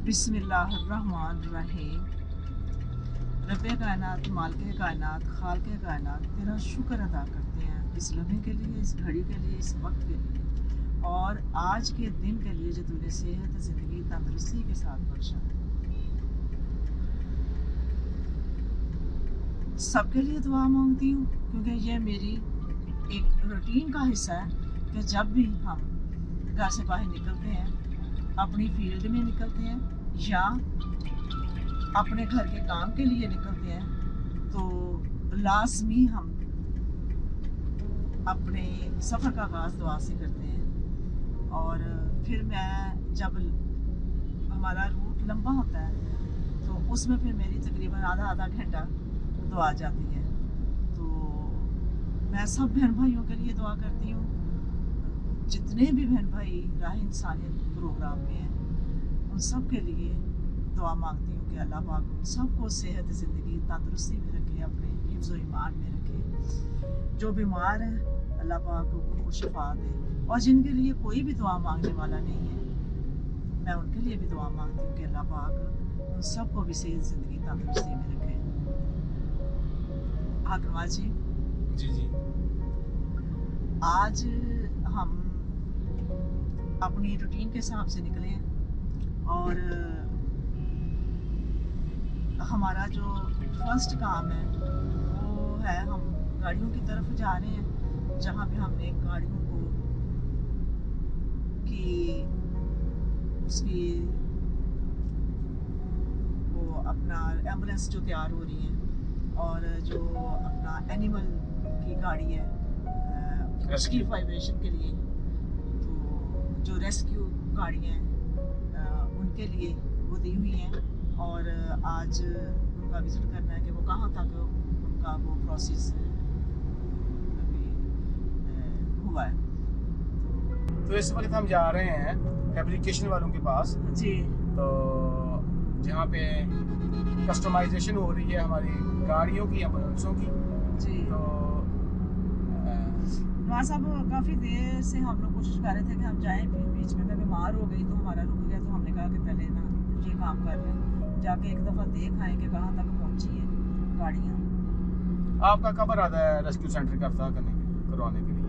बिस्मिल्लाहिर्रहमानिर्रहीम। रब्बे कायनात, मालिके कायनात, खालिके कायनात, तेरा शुक्र अदा करते हैं इस लम्हे के लिए, इस घड़ी के लिए, इस वक्त के लिए और आज के दिन के लिए जो तूने सेहत, ज़िंदगी, तंदुरुस्ती के साथ बख्शा। सबके लिए दुआ मांगती हूँ क्योंकि ये मेरी एक रूटीन का हिस्सा है कि जब भी हम घर से बाहर निकलते हैं, अपनी फील्ड में निकलते हैं या अपने घर के काम के लिए निकलते हैं, तो लाजमी हम अपने सफ़र का आगाज़ दुआ से करते हैं। और फिर मैं जब हमारा रूट लंबा होता है तो उसमें फिर मेरी तकरीबन आधा घंटा दुआ जाती है। तो मैं सब बहन भाइयों के लिए दुआ करती हूँ, जितने भी बहन भाई राह इंसानियत प्रोग्राम में हैं उन सब के लिए दुआ मांगती हूँ कि अल्लाह पाक उन सबको सेहत, ज़िंदगी, तंदुरुस्ती में रखे, अपने हिफ्ज़ व ईमान में रखे। जो बीमार हैं अल्लाह पाक उनको शिफा दे और जिनके लिए कोई भी दुआ मांगने वाला नहीं है, मैं उनके लिए भी दुआ मांगती हूँ कि अल्लाह पाक उन सबको भी सेहत, ज़िंदगी, तंदुरुस्ती में रखे। हाकमा जी जी जी, आज हम अपनी रूटीन के हिसाब से निकले हैं और हमारा जो फर्स्ट काम है वो है हम गाड़ियों की तरफ जा रहे हैं, जहाँ पे हमने गाड़ियों को कि उसकी वो अपना एम्बुलेंस जो तैयार हो रही है और जो अपना एनिमल की गाड़ी है उसकी वाइब्रेशन के लिए, तो जो रेस्क्यू गाड़ियाँ हैं उनके लिए वो दी हुई हैं और आज उनका विज़िट करना है कि वो कहाँ तक उनका वो प्रोसेस हुआ है। तो इस वक्त हम जा रहे हैं फैब्रिकेशन वालों के पास जी, तो जहाँ पे कस्टमाइजेशन हो रही है हमारी गाड़ियों की, एम्बुलेंसों की। जी। तो नवाज साहब काफ़ी देर से हम लोग कोशिश कर रहे थे कि हम जाएं, फिर बीच में मैं बीमार हो गई तो हमारा रुक गया, तो हमने कहा कि पहले ना ये काम कर लें, जाके एक दफ़ा देख आए कि कहाँ तक पहुँची है गाड़ियाँ। आपका कब इरादा है रेस्क्यू सेंटर का इफ्ताह करवाने के लिए?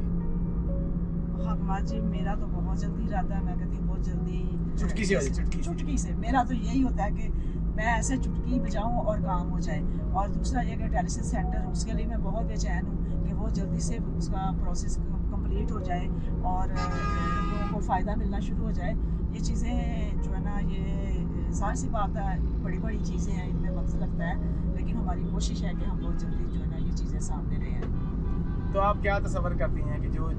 हाँ जी, मेरा तो बहुत जल्दी इरादा है, मैं कहती हूँ बहुत जल्दी, चुटकी से चुटकी से मेरा तो यही होता है कि मैं ऐसे चुटकी बजाऊं और काम हो जाए। और दूसरा ये कि डायलिसिस सेंटर, उसके लिए मैं बहुत बेचैन हूँ कि वो जल्दी से उसका प्रोसेस कंप्लीट हो जाए और लोगों को फ़ायदा मिलना शुरू हो जाए। ये चीज़ें जो है ना, ये ज़ाहिर सी बात है, बड़ी बड़ी चीज़ें हैं, इनमें वक्त लगता है, लेकिन हमारी कोशिश है कि हम बहुत जल्दी जो है ना ये चीज़ें सामने ले आएँ। तो आप क्या तस्वर करती हैं कि जो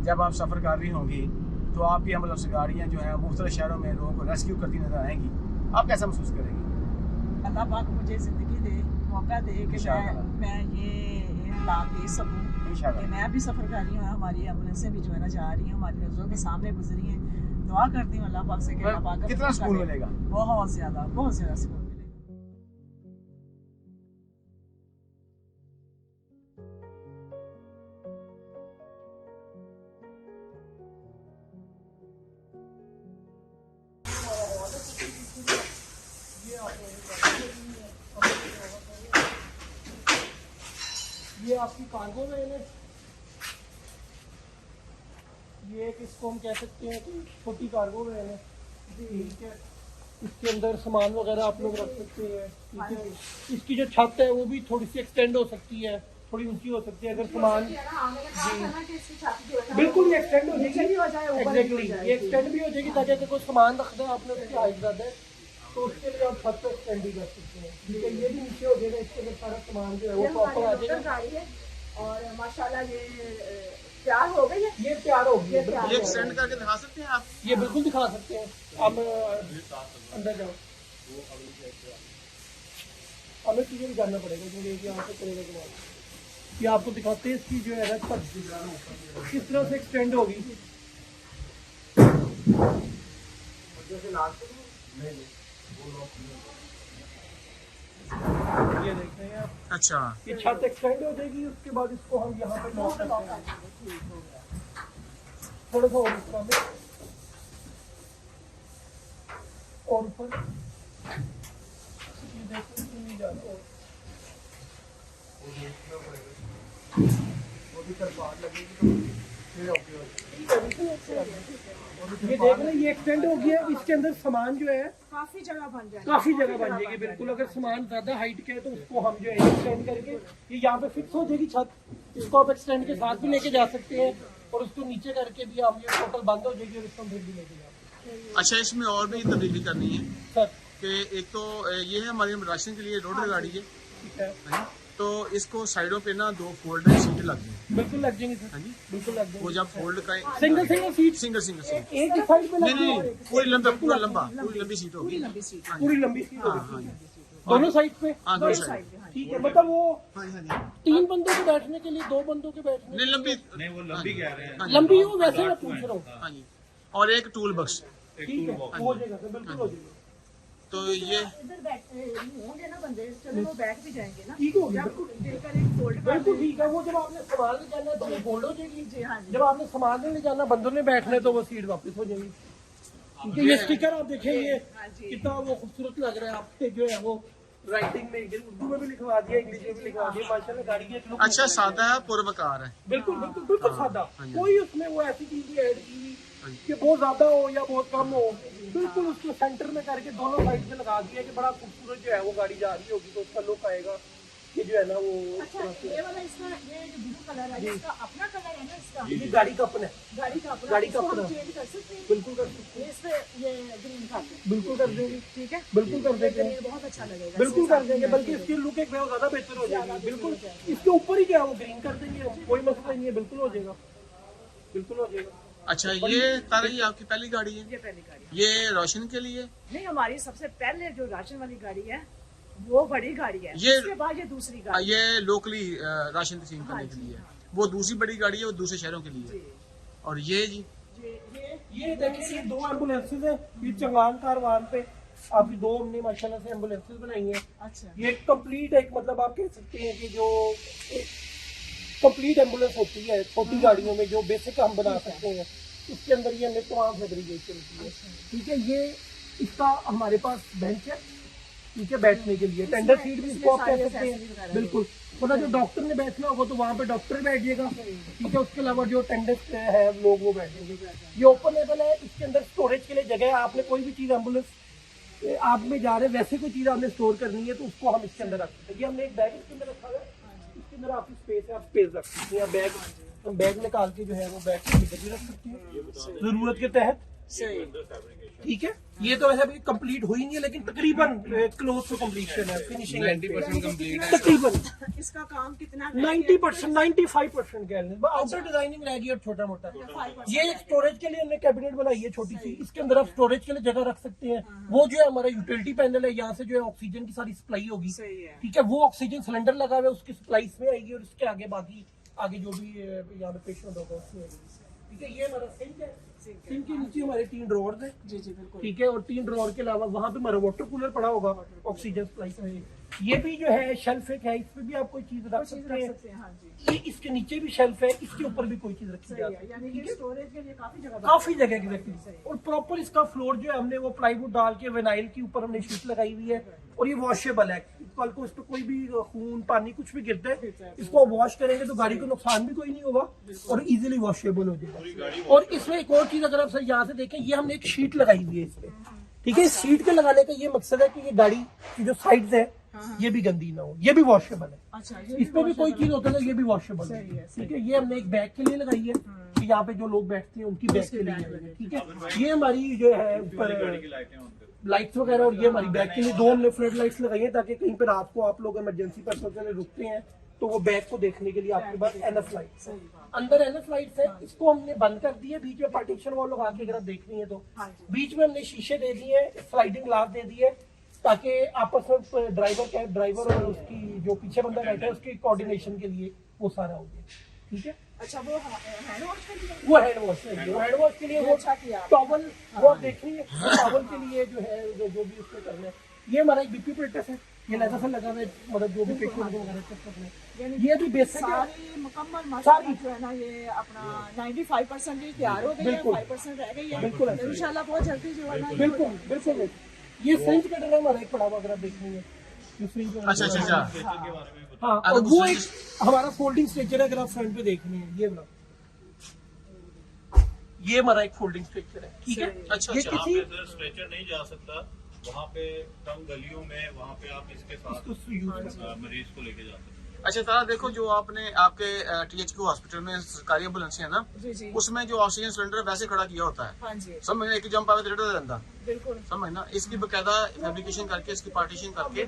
जब आप सफ़र कर रही होंगी तो आपकी एम्बुलेंस गाड़ियाँ जो हैं मुख्तलिफ शहरों में लोगों को रेस्क्यू करती नजर आएंगी, आप कैसा महसूस करेंगी? अल्लाह पाक मुझे ज़िंदगी दे, मौका दे कि मैं ये लाभ दे सकूँ कि मैं भी सफ़र कर रही हूँ, हमारी एम्बुलेंसें भी जो है ना जा रही हैं, हमारी नज़रों के सामने गुजरी हैं। दुआ करती हूँ अल्लाह पाक से कि अल्लाह पाक कितना सुकून मिलेगा? बहुत ज़्यादा सुकून। ये आपकी कार्गो वैन है, ये एक इसको हम कह सकते हैं कि छोटी कार्गो वैन है। ठीक है, इसके अंदर सामान वगैरह आप लोग रख सकते हैं। ठीक है, इसकी जो छत है वो भी थोड़ी सी एक्सटेंड हो सकती है, थोड़ी ऊंची हो सकती है अगर सामान बिल्कुल ये एक्सटेंड हो जाएगी। एग्जैक्टली, ये एक्सटेंड भी हो जाएगी ताकि अगर कोई सामान रखना है आपने उसकी हाइट ज़्यादा है तो उसके लिए आप छत पर एक्सटेंड भी कर सकते हैं। ठीक है, ये भी नीचे हो जाएगा, इसके अंदर सारा सामान जो है वो प्रॉपर आ जाएगा। और माशाल्लाह ये तैयार हो गई है, ये तैयार हो गई है। ये एक्सटेंड करके दिखा सकते हैं आप? ये बिल्कुल दिखा सकते हैं आप, अंदर जाओ, हमें चीज़ें भी जानना पड़ेगा क्योंकि यहाँ से करेगा के बाद ये आपको दिखाते हैं इसकी जो है ना छत किस तरह से एक्सटेंड होगी। ये देख रहे हैं आप, अच्छा, ये छत एक्सटेंड हो जाएगी, उसके बाद इसको हम यहाँ पर लॉक करते हैं। थोड़ा सा और इसका और ऊपर ये देखो नहीं जा रहा, वो भी तरपाल लगेगी तो फिर ओके ये देख रहे हैं, ये एक्सटेंड हो गया। इसके अंदर सामान जो है काफी जगह बन जाएगी, काफी जगह बन जाएगी। बिल्कुल, अगर सामान ज्यादा हाइट के है तो उसको हम जो है एक्सटेंड करके ये यहाँ पे फिक्स हो जाएगी छत, इसको आप एक्सटेंड के साथ भी लेके जा सकते हैं और उसको नीचे करके भी हम ये टोटल बंद हो जाएगी और इसको हम फिर भी लेके जा सकते हैं। अच्छा, इसमें और भी तब्दीली करनी है सर कि एक तो ये है हमारी राशन के लिए रोड गाड़ी है, ठीक है, तो इसको साइडों पे ना 2 फोल्डर सीटें लग गई। बिल्कुल लग जाएंगे सर, हाँ जी, बिल्कुल लग वो जाएंगे। जब फोल्ड का single single seat single single seat एक ही साइड पे नहीं लगी नहीं है, पूरी लंबी सीट होगी। लंबी सीट। हाँ जी, पूरी लंबी सीट हाँ होगी हाँ जी, दोनों साइड पे। हाँ दोनों दोनों साइड साइड। पे, हाँ। ठीक है, मतलब वो हाँ जी, हाँ जी। 3 बंदों के बैठने के लिए 2 बंदों के बैठने नहीं लंबी, नहीं वो लंबी कह रहे हैं। हाँ जी, लंबी हो, वैसे मैं पूछ रहा हूँ। हाँ जी, और एक टूल बक्स। ठीक है, हो जाएगा सर, बिल्कुल हो जाएगा। तो ये इधर बैठे होंगे ना बंदे, चलो वो बैठ भी जाएंगे ना। ठीक हो गया, जब देकर एक फोल्ड कर बिल्कुल ठीक है। वो जब आपने सामान ले जाना है तो वो फोल्ड हो जाएगी। जी, हाँ जी। जब आपने सामान नहीं ले जाना, बंदों ने बैठना है तो वो सीट वापस हो जाएगी। क्योंकि ये स्टिकर आप देखें, ये हाँ जी। कितना वो खूबसूरत लग रहा है। आपके जो है वो राइटिंग में उर्दू में भी लिखवा दिया, इंग्लिश में भी लिखवा दिया। माशाल्लाह गाड़ी की एक look अच्छा निकल सादा है, पुरवकार है। बिल्कुल बिल्कुल बिल्कुल सादा। हाँ जी। कोई उसमें वो ऐसी चीज नहीं ऐड की हुई कि बहुत ज्यादा हो या बहुत कम हो। बिल्कुल उसको सेंटर में करके दोनों साइड पे लगा दिया कि बड़ा खूबसूरत जो है वो गाड़ी जा रही होगी तो उसका लुक आएगा। ये जो है ना वो अच्छा, ये वाला इसका ये जो ब्लू कलर है, इसका अपना कलर है ना इसका? ये गाड़ी का अपना है, गाड़ी का अपना, गाड़ी का इसको हम अपना। चेंज कर सकते हैं। बिल्कुल कर सकते ये इस पे ये ग्रीन कर दें, हैं, बिल्कुल कर देंगे, ठीक है? बिल्कुल कर देंगे, ये बहुत अच्छा लगेगा। बिल्कुल कर देंगे। बल्कि इसकी लुक एक बहुत ज्यादा बेहतर हो जाएगी। बिल्कुल इसके ऊपर ही क्या है वो ग्रीन कर देंगे, कोई मसला नहीं है, बिल्कुल हो जाएगा, बिल्कुल हो जाएगा। अच्छा, ये तारा ये आपकी पहली गाड़ी है? ये पहली गाड़ी है। ये रोशन के लिए? नहीं, हमारी सबसे पहले जो राशन वाली गाड़ी है वो बड़ी गाड़ी है, ये- उसके बाद ये दूसरी गाड़ी ये लोकली राशन तकसीम करने के लिए। वो दूसरी बड़ी गाड़ी है, वो दूसरे शहरों के लिए। जी। और ये जी ये देखिए, ये 2 एम्बुलेंसेज है। ये चंगान कारवान पे अभी 2 हमने माशाल्लाह से एम्बुलेंसेज बनाई है। अच्छा, ये कंप्लीट एक मतलब आप कह सकते हैं कि जो कंप्लीट एम्बुलेंस होती है छोटी गाड़ियों में जो बेसिक हम बना सकते हैं, उसके अंदर ये हमने तमाम फेब्रिकेशन की है। ठीक है, ये इसका हमारे पास बेंच है, ठीक है, बैठने के लिए टेंडर सीट भी इसको आप कह सकते हैं। बिल्कुल, मतलब जो डॉक्टर ने बैठना होगा तो वहाँ पे डॉक्टर बैठिएगा, ठीक है। उसके अलावा जो टेंडर है लोग वो बैठेंगे। ये ओपनेबल है, इसके अंदर स्टोरेज के लिए जगह है। आपने कोई भी चीज़ एम्बुलेंस आप में जा रहे हैं वैसे कोई चीज़ आपने स्टोर करनी है तो उसको हम इसके अंदर रख सकते हैं। ये हमने एक बैग इसके अंदर रखा हुआ है, इसके अंदर आपकी स्पेस है, आप स्पेस रख सकते हैं। बैग हम बैग निकाल के जो है वो बैग के अंदर भी रख सकते हैं जरूरत के तहत, ठीक है। ये तो वैसे अभी कंप्लीट हुई नहीं है लेकिन तकरीबन क्लोज टू कंप्लीशन है, फिनिशिंग 90% कंप्लीट है। तकरीबन इसका काम कितना 90%, 95% कह लें। आउटर डिजाइनिंग रह गई और छोटा मोटा। ये एक स्टोरेज के लिए हमने कैबिनेट बनाई है छोटी सी, इसके अंदर आप स्टोरेज के लिए जगह रख सकते हैं। वो जो है हमारा यूटिलिटी पैनल है, यहाँ से जो है ऑक्सीजन की सारी सप्लाई होगी, सही है। ठीक है। वो ऑक्सीजन सिलेंडर लगा हुआ है, उसकी सप्लाई इसमें आएगी और इसके आगे बाकी आगे जो भी यहाँ पे पेशेंट होगा उसमें आएगी, ठीक है। ये हमारा सिंक है, सिंक के नीचे हमारे 3 ड्रॉर्स हैं, जी जी बिल्कुल, ठीक है। और 3 ड्रॉर के अलावा वहाँ पे हमारा वाटर कूलर पड़ा होगा ऑक्सीजन सप्लाई का। ये भी जो है शेल्फ एक है, इसमें भी आप कोई चीज रख चीज सकते रख हैं। सकते हैं, हाँ जी, ये इसके नीचे भी शेल्फ है, इसके ऊपर भी कोई चीज रखी सही जा है। सकती यानी कि स्टोरेज के लिए काफी जगह है, बची काफी है। जगह की रखी है। और प्रॉपर इसका फ्लोर जो है हमने वो प्लाईवुड डाल के विनाइल के ऊपर हमने शीट लगाई हुई है और ये वॉशेबल है। कल को इस पे कोई भी खून पानी कुछ भी गिरता है, इसको वॉश करेंगे तो गाड़ी को नुकसान भी कोई नहीं होगा और इजीली वॉशेबल हो जाएगा। और इसमें एक और चीज अगर आप सर यहाँ से देखें, ये हमने एक शीट लगाई हुई है इस पे, ठीक है। इस शीट के लगाने का ये मकसद है कि ये गाड़ी की जो साइड्स है ये भी गंदी ना हो, ये भी वॉशेबल है। अच्छा, इस पे भी कोई चीज होता है तो ये भी वॉशेबल है, ठीक है। ये हमने एक बैग के लिए लगाई है कि यहाँ पे जो लोग बैठते हैं उनकी बैग के लिए है, ठीक है। ये हमारी जो है ऊपर लाइट्स वगैरह और ये हमारी बैग के लिए 2 हमने फ्लड लाइट्स लगाई है ताकि कहीं पे रात को आप लोग इमरजेंसी पर्पज के लिए रुकते हैं तो वो बैग को देखने के लिए आपके पास एनएफ लाइट्स है। अंदर एनएफ लाइट्स है, इसको हमने बंद कर दिया, बीच में पार्टीशन वॉल लगा के अगर आप देख रही है तो बीच में हमने शीशे दे दिए, स्लाइडिंग ग्लास दे दिए ताकि आपस में ड्राइवर और उसकी जो पीछे बंदा बैठा है उसकी कोऑर्डिनेशन के लिए वो सारा हो गया, ठीक है। अच्छा, वो हैंड वॉश के लिए, वो हैंड वॉश है, वो हैंड वॉश के लिए वो अच्छा किया। टॉवल वो आप देखिए, टॉवल के लिए जो है जो भी उसको करना है। ये हमारा एक बीपी प्रिंटर है, ये लगा से लगा है, मतलब जो भी पेशेंट वगैरह चेक करना है, ये भी बेसिक है। सारी मुकम्मल माशाल्लाह जो है ना ये अपना 95% ही तैयार हो गई है, बिल्कुल। 5% रह गई है। बिल्कुल। इंशाल्लाह बहुत जल्दी जो है ना ये बिल्कुल बिल्कुल ये फ्रेंच कटर है हमारा एक पड़ा हुआ, अगर आप देखेंगे ये फ्रेंच कटर। अच्छा अच्छा अच्छा। हाँ, और वो एक हमारा फोल्डिंग स्ट्रेचर है, अगर आप फ्रंट पे देख रहे हैं ये वाला, ये हमारा एक फोल्डिंग स्ट्रेचर है, ठीक है। अच्छा ये अच्छा। किसी स्ट्रेचर नहीं जा सकता वहाँ पे, कम गलियों में वहाँ पे आप इसके साथ उसको यूज कर सकते हैं। मरीज को लेके जा सकते हैं। अच्छा तारा, देखो जो आपने आपके THQ हॉस्पिटल में सरकारी एम्बुलेंस है ना, जी जी उसमें जो ऑक्सीजन सिलेंडर वैसे खड़ा किया होता है, हाँ जी समझ एक जंप आवे तो रहता, बिल्कुल समझ ना, इसकी बकायदा फैब्रिकेशन करके इसकी पार्टीशन करके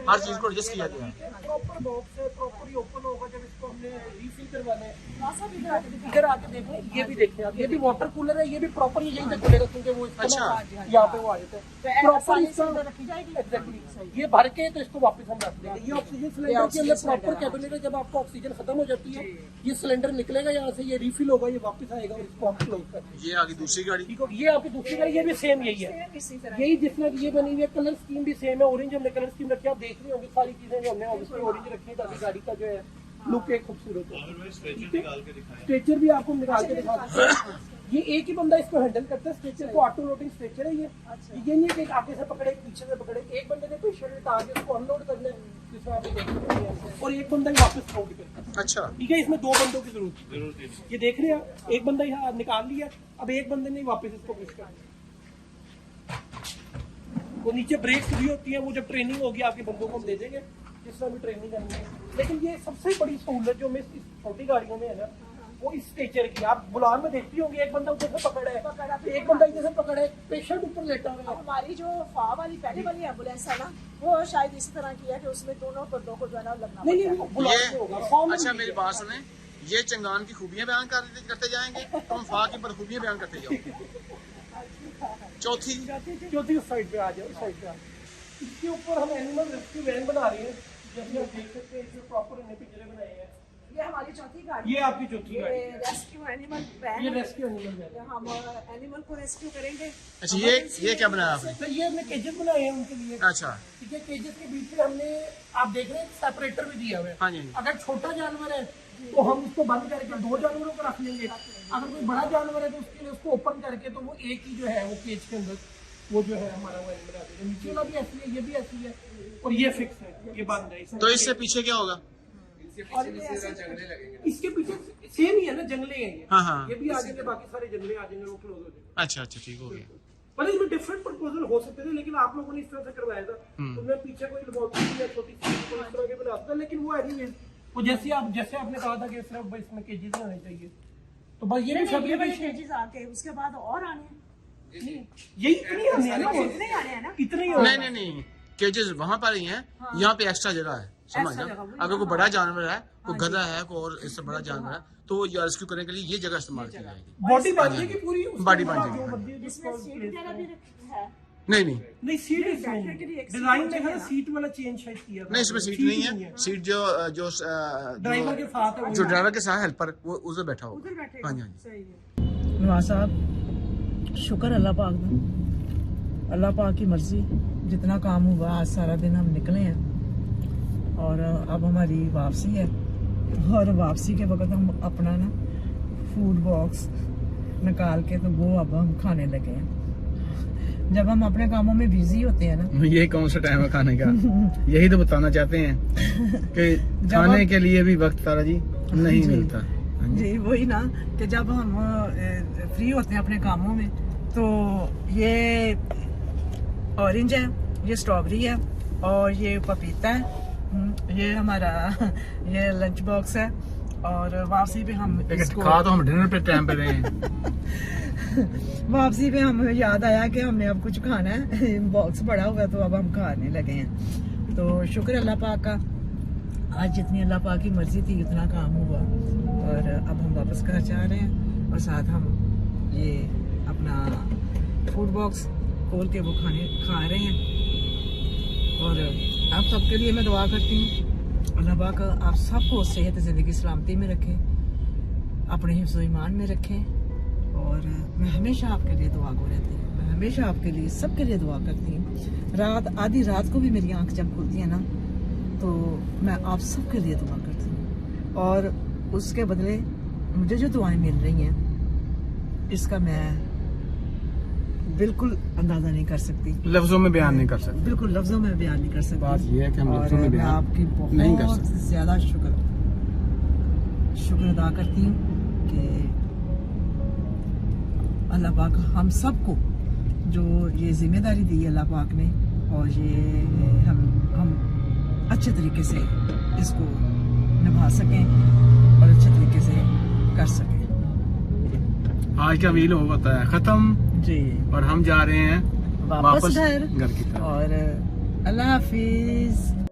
हर चीज को एडजस्ट किया गया है। प्रॉपर बॉक्स है, प्रॉपर ओपन होगा जब इसको हमने रीफिल करवाना है। मौसम भी इधर आके इधर आके देखो, ये भी देखिए आप, ये भी वाटर कूलर है, ये भी प्रॉपर यहीं तक खुलेगा क्योंकि वो इसको अच्छा। ना यहाँ पे वो आ जाता है प्रॉपर इसका रखी जाएगी एग्जैक्टली। ये भर के तो इसको वापस हम रख देंगे। ये ऑक्सीजन सिलेंडर के अंदर प्रॉपर कैबिनेट है, जब आपको ऑक्सीजन खत्म हो जाती है ये सिलेंडर निकलेगा यहाँ से, ये रीफिल होगा, ये वापस आएगा और इसको हम क्लोज कर देंगे। ये आगे दूसरी गाड़ी, ठीक हो, ये आपकी दूसरी गाड़ी, ये भी सेम यही है, इसी तरह यही जिसमें ये बनी हुई है। कलर स्कीम भी सेम है, ऑरेंज हमने कलर स्कीम रखी है, आप देख रहे होंगे सारी चीजें जो हमने ऑब्वियसली ऑरेंज रखी है ताकि गाड़ी का जो है लुक एक खूबसूरत हो। आमिर भाई स्ट्रेचर निकाल के दिखाएं। स्ट्रेचर भी आपको निकाल के दिखा सकते हैं। ये एक ही बंदा इसको हैंडल करता है, स्ट्रेचर को ऑटो लोडिंग स्ट्रेचर है ये। ये नहीं है कि आगे से पकड़े पीछे से पकड़े, एक बंदे ने पेशेंट उतार के उसको अनलोड करना है, जिसमें आप देख सकते हैं, और एक बंदा ही वापस लोड करता है। अच्छा ठीक है, इसमें दो बंदों की जरूरत है। ये देख रहे हैं, एक बंदा यहाँ निकाल लिया, अब एक बंदे ने वापस इसको पुश कर दिया। वो नीचे ब्रेक भी होती है, वो जब ट्रेनिंग होगी आपके बंदों को हम दे देंगे जिस तरह भी ट्रेनिंग करनी है। लेकिन ये सबसे बड़ी सहूलत जो हमें इस छोटी गाड़ियों में है ना, वो इस स्ट्रेचर की। आप बुलान में देखती होंगी, एक बंदा उधर से पकड़ा है, एक बंदा इधर से पकड़ा है, पेशेंट ऊपर लेटा हुआ है। हमारी जो फा वाली पहले वाली एम्बुलेंस है ना, वो शायद इसी तरह की है कि उसमें दोनों बंदों को जो है ना लगना नहीं पड़ता है। नहीं, वो बुलान में होगा, फॉर्म में अच्छा नहीं मेरी है। बात सुने, ये चंगान की खूबियां बयान करते जाएंगे, तुम फा की बदखूबियां बयान करते जाओ। चौथी चौथी उस साइड पे आ जाओ, उस साइड पे आ जाओ। इसके ऊपर हम एनिमल रेस्क्यू वैन बना रहे हैं, जैसे आप देख सकते हैं इसमें प्रॉपर हमने पिंजरे बनाए हैं। ये हमारी चौथी गाड़ी ये आपकी चौथी गाड़ी है, रेस्क्यू एनिमल ये रेस्क्यू एनिमल वैन। हम एनिमल को रेस्क्यू करेंगे। अच्छा ये क्या बनाया आपने? तो ये हमने केजेस बनाए हैं उनके लिए। अच्छा ठीक है, केजेस के बीच में हमने, आप देख रहे हैं, सेपरेटर भी दिया हुआ है। हाँ जी अगर छोटा जानवर है तो हम उसको बंद करके दो जानवरों को रख लेंगे, अगर कोई बड़ा जानवर है तो उसके लिए उसको ओपन करके तो वो एक ही जो है वो केज के अंदर वो जो है हमारा वो एनिमल आ जाएगा। नीचे वाला भी ऐसी है, ये भी ऐसी है, और ये फिक्स है, ये बंद है। तो इससे पीछे क्या होगा? और इसके पीछे सेम ही है ना, जंगले हैं ये। हाँ हाँ ये भी आ जाएंगे, बाकी सारे जंगले आ जाएंगे, वो क्लोज हो जाएंगे। अच्छा अच्छा ठीक हो गया। मतलब इसमें डिफरेंट प्रपोजल हो सकते थे, लेकिन आप लोगों ने इस तरह से करवाया था, तो मैं पीछे कोई लेबोरेटरी या छोटी सी कोई इस तरह के बना सकता, लेकिन वो एनीवेज वो जैसे आपने कहा था कि सिर्फ इसमें केजीज में होने चाहिए, तो बस ये भी केजेस आके उसके बाद और आने हैं। यही इतनी आने हैं ना, इतने आने हैं ना। इतने ही नहीं नहीं नहीं, केजेस वहाँ पर ही हैं, यहाँ पे एक्स्ट्रा जगह है, समझ ना। अगर कोई बड़ा जानवर है, कोई गधा है, कोई और इससे बड़ा जानवर है, तो रेस्क्यू करने के लिए ये जगह इस्तेमाल की जाएगी। बॉडी बन जाएगी पूरी, बॉडी बन जाएगी। इसमें सीट वगैरह भी है। नहीं नहीं नहीं, सीट डिजाइन में है, सीट वाला चेंज शायद किया था। नहीं, इसमें सीट नहीं है। सीट जो ड्राइवर के साथ है, जो ड्राइवर के साथ हेल्पर वो उधर बैठा होगा। उधर बैठे हाँ जी हाँ जी। सही है। नवाज साहब, शुक्र अल्लाह पाक का, अल्लाह पाक की मर्जी, जितना काम हुआ आज सारा दिन हम निकले हैं और अब हमारी वापसी है। और वापसी के वक्त हम अपना ना फूड बॉक्स निकाल के तो वो अब हम खाने लगे हैं। जब हम अपने कामों में बिजी होते हैं ना, ये कौन सा टाइम है खाने का? यही तो बताना चाहते हैं कि खाने के लिए भी वक्त तारा जी नहीं मिलता। जी वही ना, कि जब हम फ्री होते हैं अपने कामों में, तो ये ऑरेंज है, ये स्ट्रॉबेरी है और ये पपीता है, ये हमारा ये लंच बॉक्स है। और वापसी पे हम खा तो हम डिनर पे टाइम पे रहे हैं। वापसी पे हम याद आया कि हमने अब कुछ खाना है, बॉक्स बड़ा हुआ तो अब हम खाने लगे हैं। तो शुक्र अल्लाह पाक का, आज जितनी अल्लाह पाक की मर्जी थी उतना काम हुआ और अब हम वापस घर जा रहे हैं और साथ हम ये अपना फूड बॉक्स खोल के वो खा रहे हैं। और आप सबके लिए मैं दुआ करती हूँ, अल्लाह पाक आप सबको सेहत ज़िंदगी सलामती में रखे, अपने हिफ्ज़ ईमान में रखें। और मैं हमेशा आपके लिए दुआ को रहती हूँ, मैं हमेशा आपके लिए सबके लिए दुआ करती हूँ। रात आधी रात को भी मेरी आंख जब खुलती है ना, तो मैं आप सबके लिए दुआ करती हूँ और उसके बदले मुझे जो दुआएं मिल रही हैं इसका मैं बिल्कुल अंदाजा नहीं कर सकती, लफ्जों में बयान नहीं कर सकते। बिल्कुल लफ्जों में बयान नहीं कर सकती। बात ये है कि हम और लफ्जों में मैं बयान आपकी नहीं कर बहुत सकते। ज्यादा शुक्र अदा करती हूँ कि अल्लाह पाक हम सबको जो ये जिम्मेदारी दी है अल्लाह पाक ने, और ये हम अच्छे तरीके से इसको निभा सकें और अच्छे तरीके से कर सकें। आज का व्हील होता है खत्म जी, और हम जा रहे हैं वापस घर की तरफ। और अल्लाह हाफिज।